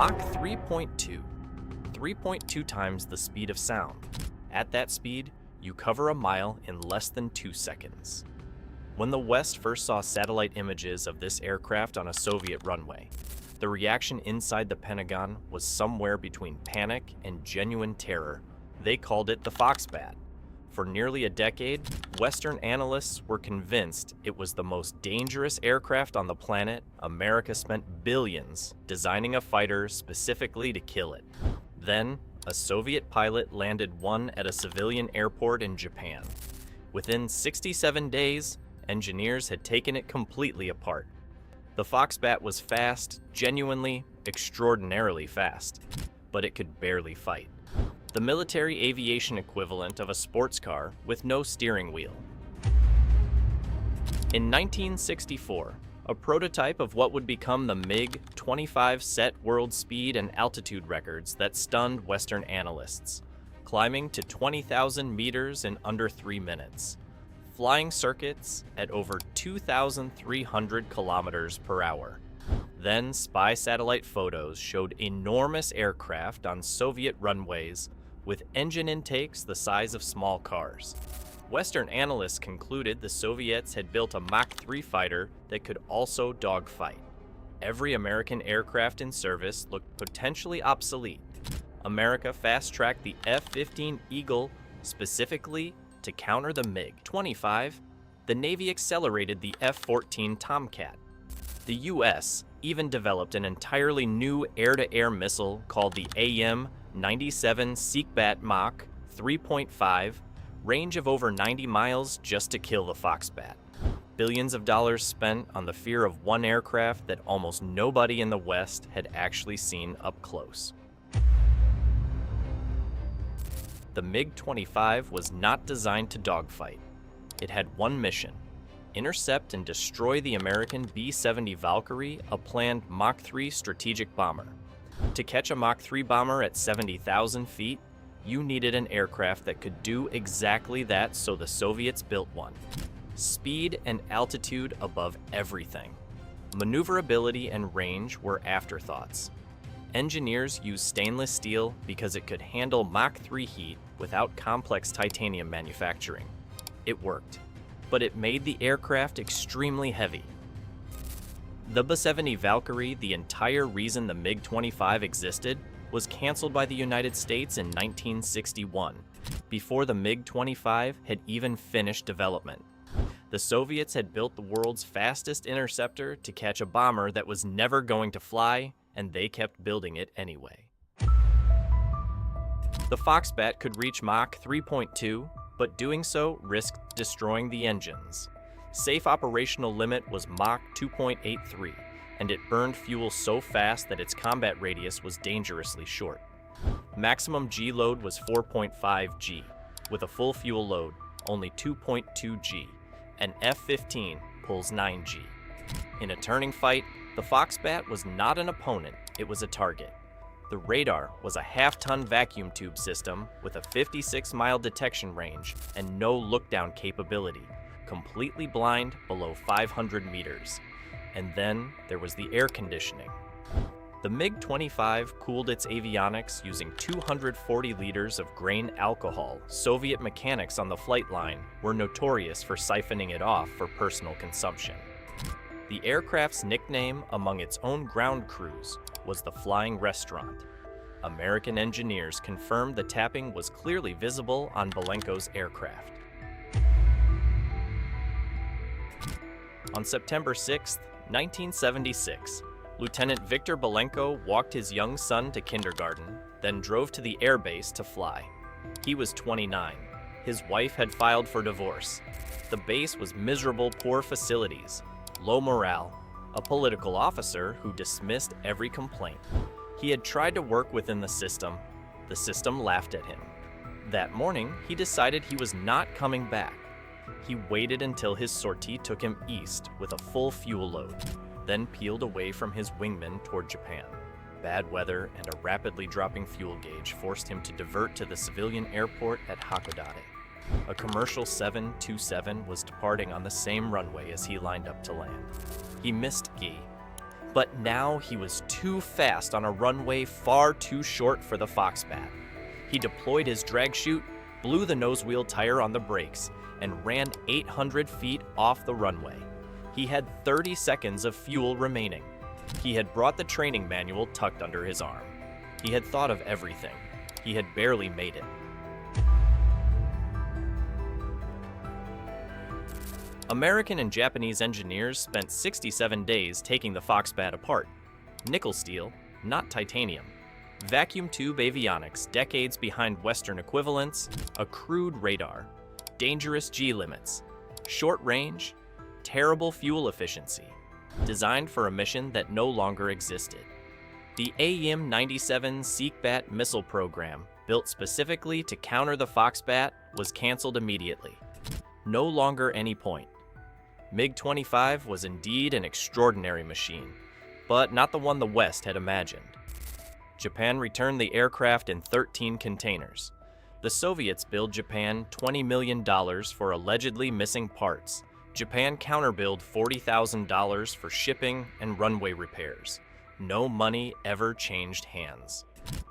Mach 3.2, 3.2 times the speed of sound. At that speed, you cover a mile in less than 2 seconds. When the West first saw satellite images of this aircraft on a Soviet runway, the reaction inside the Pentagon was somewhere between panic and genuine terror. They called it the Foxbat. For nearly a decade, Western analysts were convinced it was the most dangerous aircraft on the planet. America spent billions designing a fighter specifically to kill it. Then, a Soviet pilot landed one at a civilian airport in Japan. Within 67 days, engineers had taken it completely apart. The Foxbat was fast, genuinely, extraordinarily fast, but it could barely fight. The military aviation equivalent of a sports car with no steering wheel. In 1964, a prototype of what would become the MiG-25 set world speed and altitude records that stunned Western analysts, climbing to 20,000 meters in under 3 minutes, flying circuits at over 2,300 kilometers per hour. Then spy satellite photos showed enormous aircraft on Soviet runways with engine intakes the size of small cars. Western analysts concluded the Soviets had built a Mach 3 fighter that could also dogfight. Every American aircraft in service looked potentially obsolete. America fast-tracked the F-15 Eagle specifically to counter the MiG-25. The Navy accelerated the F-14 Tomcat. The U.S. even developed an entirely new air-to-air missile called the AIM-97 Seekbat Mach 3.5, range of over 90 miles just to kill the Foxbat. Billions of dollars spent on the fear of one aircraft that almost nobody in the West had actually seen up close. The MiG-25 was not designed to dogfight. It had one mission: intercept and destroy the American B-70 Valkyrie, a planned Mach 3 strategic bomber. To catch a Mach 3 bomber at 70,000 feet, you needed an aircraft that could do exactly that, so the Soviets built one. Speed and altitude above everything. Maneuverability and range were afterthoughts. Engineers used stainless steel because it could handle Mach 3 heat without complex titanium manufacturing. It worked, but it made the aircraft extremely heavy. The B-70 Valkyrie, the entire reason the MiG-25 existed, was canceled by the United States in 1961, before the MiG-25 had even finished development. The Soviets had built the world's fastest interceptor to catch a bomber that was never going to fly, and they kept building it anyway. The Foxbat could reach Mach 3.2, but doing so risked destroying the engines. Safe operational limit was Mach 2.83, and it burned fuel so fast that its combat radius was dangerously short. Maximum G load was 4.5 G. With a full fuel load, only 2.2 G. An F-15 pulls 9 G. In a turning fight, the Foxbat was not an opponent, it was a target. The radar was a half-ton vacuum tube system with a 56-mile detection range and no look-down capability, completely blind below 500 meters. And then there was the air conditioning. The MiG-25 cooled its avionics using 240 liters of grain alcohol. Soviet mechanics on the flight line were notorious for siphoning it off for personal consumption. The aircraft's nickname among its own ground crews was the Flying Restaurant. American engineers confirmed the tapping was clearly visible on Belenko's aircraft. On September 6, 1976, Lieutenant Victor Belenko walked his young son to kindergarten, then drove to the airbase to fly. He was 29. His wife had filed for divorce. The base was miserable, poor facilities, low morale, a political officer who dismissed every complaint. He had tried to work within the system. The system laughed at him. That morning, he decided he was not coming back. He waited until his sortie took him east with a full fuel load, then peeled away from his wingman toward Japan. Bad weather and a rapidly dropping fuel gauge forced him to divert to the civilian airport at Hakodate. A commercial 727 was departing on the same runway as he lined up to land. He missed Gi. But now he was too fast on a runway far too short for the Foxbat. He deployed his drag chute, blew the nose wheel tire on the brakes, and ran 800 feet off the runway. He had 30 seconds of fuel remaining. He had brought the training manual tucked under his arm. He had thought of everything. He had barely made it. American and Japanese engineers spent 67 days taking the Foxbat apart. Nickel steel, not titanium. Vacuum tube avionics, decades behind Western equivalents, a crude radar, dangerous G-limits, short range, terrible fuel efficiency, designed for a mission that no longer existed. The AIM-97 Seekbat missile program, built specifically to counter the Foxbat, was canceled immediately. No longer any point. MiG-25 was indeed an extraordinary machine, but not the one the West had imagined. Japan returned the aircraft in 13 containers. The Soviets billed Japan $20 million for allegedly missing parts. Japan counterbilled $40,000 for shipping and runway repairs. No money ever changed hands.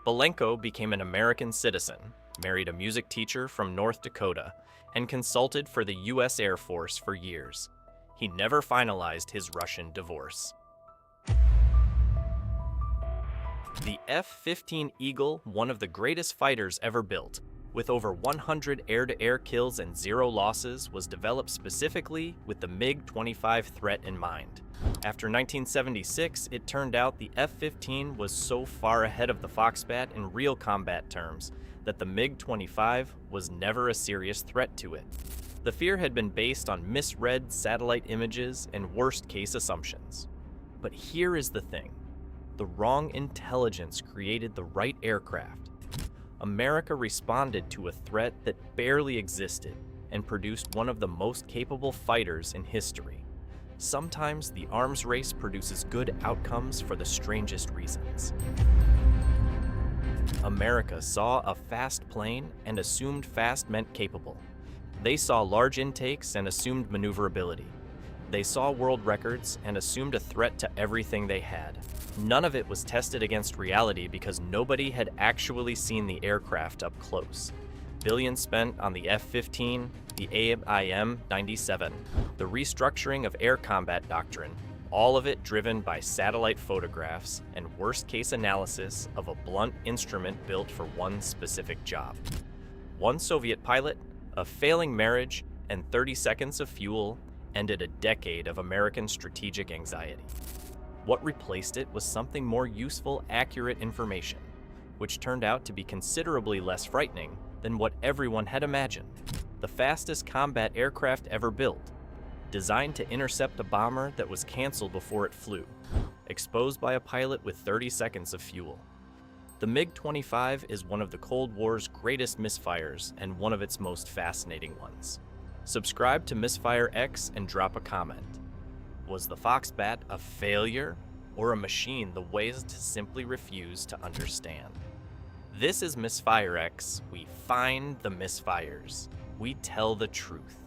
Belenko became an American citizen, married a music teacher from North Dakota, and consulted for the U.S. Air Force for years. He never finalized his Russian divorce. The F-15 Eagle, one of the greatest fighters ever built, with over 100 air-to-air kills and 0 losses, was developed specifically with the MiG-25 threat in mind. After 1976, it turned out the F-15 was so far ahead of the Foxbat in real combat terms that the MiG-25 was never a serious threat to it. The fear had been based on misread satellite images and worst-case assumptions. But here is the thing. The wrong intelligence created the right aircraft. America responded to a threat that barely existed and produced one of the most capable fighters in history. Sometimes the arms race produces good outcomes for the strangest reasons. America saw a fast plane and assumed fast meant capable. They saw large intakes and assumed maneuverability. They saw world records and assumed a threat to everything they had. None of it was tested against reality because nobody had actually seen the aircraft up close. Billions spent on the F-15, the AIM-97, the restructuring of air combat doctrine, all of it driven by satellite photographs and worst-case analysis of a blunt instrument built for one specific job. One Soviet pilot, a failing marriage, and 30 seconds of fuel ended a decade of American strategic anxiety. What replaced it was something more useful, accurate information, which turned out to be considerably less frightening than what everyone had imagined. The fastest combat aircraft ever built, designed to intercept a bomber that was canceled before it flew, exposed by a pilot with 30 seconds of fuel. The MiG-25 is one of the Cold War's greatest misfires and one of its most fascinating ones. Subscribe to MisfireX and drop a comment. Was the Foxbat a failure or a machine the West simply refused to understand? This is MisfireX. We find the misfires. We tell the truth.